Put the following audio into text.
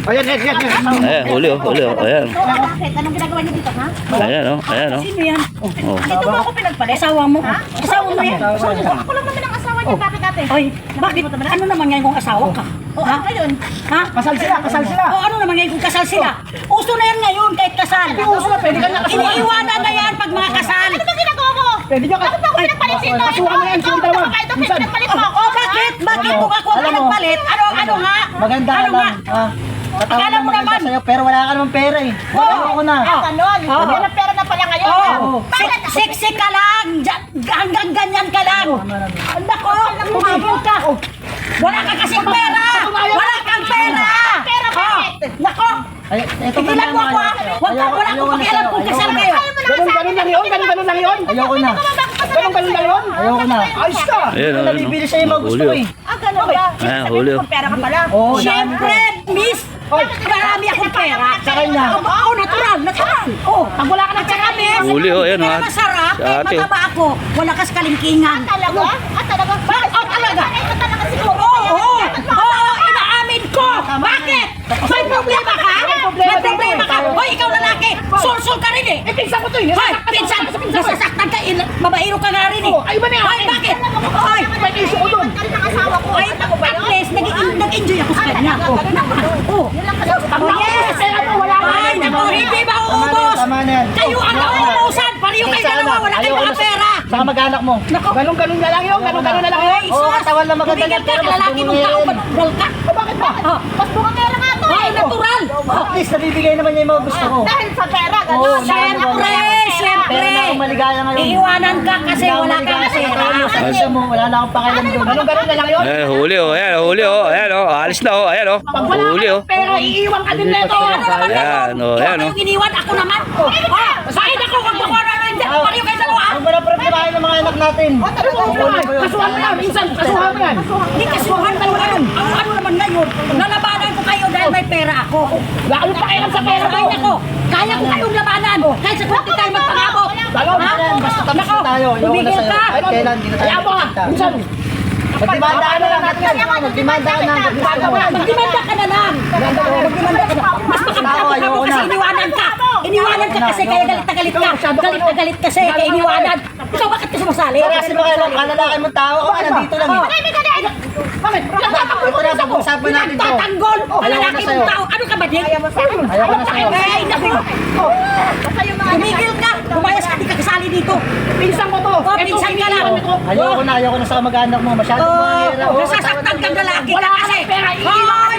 Ayan. Ayan, huli oh. Ayan. Bakit? Anong ginagawa niyo dito, ha? Ayan oh. Sino yan? Oh. Dito ba ako pinagpalit? Asawa mo? Ha? Asawa mo yan? Ako lang naman ang asawa niya. Bakit ate? Ay, bakit? Ano naman ngayon kung asawa ka? O, ano ngayon? Ha? Kasal sila. O, ano naman ngayon kung kasal sila? Uso na yan ngayon kahit kasal. Uso na, pwede ka na kasal. Iniiwanan na yan pag mga kasal. Ano ba ginagawa mo? Pwede nyo ka. Bakit ako pinagpalit dito? Kasuhan mo yan, silang dalawa. Pinagpalit mo ako. Bakit? Bakit kung ako ang pinagpalit? Ano nga? Maganda ka Ano nga? lang. Akala mo naman. Sa'yo, pero wala ka naman pera eh. Ayoko na. Ganon. Yan ang pera na pala ngayon. Oo. Sexy ka lang. Hanggang ganyan ka lang. Nako, umabot ka. Wala ka kasing pera. Wala kang pera. Pera bakit? Nako. Ay, ito Tigilan mo ako. Wala akong pakialam kung kasal kayo. Ganun lang yun. Ayoko na. Ganun lang yun. Ayoko na. Ayos ka. Ayan oh. Nabibili sa'yo mga gusto ko eh. Ganun ba? Ayan, huli oh. Pera ka pala. Oo, Siyempre, miss. Marami akong pera. Sa kanya. Oo, natural. Oo, pag wala ka ng pera, miss. Huli oh. Ayan oh. Kaya masarap, Sa ate oh. mataba ako. Wala kas kalingkingan. Talaga? Talaga? Bakit? Talaga? Talaga siguro. Oo, inaamin ko. Bakit? May problema ka? May problema ka? Hoy, ikaw lalaki. Sul-sul ka rin eh. Pinsan ko to eh. Hoy, pinsan. Nasasaktan ka. Babaero ka nga rin eh. Ay, ba na yan? Hoy, bakit? Hoy, May issue ko doon. Hoy, at least, nag-enjoy ako sa kanya. Oh, yes. Ay, naku, hindi mauubos. Tama na yan. Kayo ang nauubusan. Pariyo kayo dalawa. Wala kayong mga pera. Saka mag-anak mo. Ganun na lang yun. Ay, Oo, katawan lang maganda tumigil yan, ka, pero mas kalalaki mong tao. Bal ka. Bakit ba? Mas bunga pera nga to. Ay, natural. At least nabibigay naman niya yung mga gusto ko. Dahil sa pera, Oo, gano'n. Siyempre. Pero na akong maligaya ngayon. Iiwanan ka kasi wala kang pera. Kasi mo, wala na akong pakialam doon. Ganun na lang yun. Ayan, huli oh. Ayan oh. Alis na oh. Ayan oh. Huli oh. Pero iiwan ka din nito. Ano naman Ayan oh. Ayan oh. yung iniwan ako naman? Bakit ako kung bakwara na hindi? Pariyo kayo dalawa. Ang wala problemahin ng mga anak natin. Kasuhan mo yan. Minsan, kasuhan mo yan. Hindi kasuhan mo yan. Ang ano naman ngayon, lalabanan ko kayo dahil may pera ako. Wala kayong pakialam sa pera ko. Kaya ko kayong labanan. Kahit sa kung tayo magpangabot. Basta tapos na tayo. Tumigil ka. Kahit kailan, hindi na tayo magkita. Magdimandaan na lang natin. Magdimandaan na. Magdimanda ka na lang. Mas Ako, ayoko na. kasi iniwanan ka. Iniwanan ka kasi kaya galit na galit ka. Galit na galit kasi kaya iniwanan. Ikaw bakit ka sumasali? Kasi baka kalalaki mong tao. Ako, nandito lang eh. Ito na, pag-usapan natin to. Tatanggol. Ayaw ko na Lalaki sa'yo. mong tao. Ano ka ba, Dick? Ayaw ko na sa'yo. Ay, naku. Tumigil ka. Bumayas ka, di ka kasali dito. Pinsan ko to. Pinsan ka lang. Ayoko na sa kamag-anak mo. Masyadong mga hira. Nasasaktan kang lalaki ka kasi. Hoy,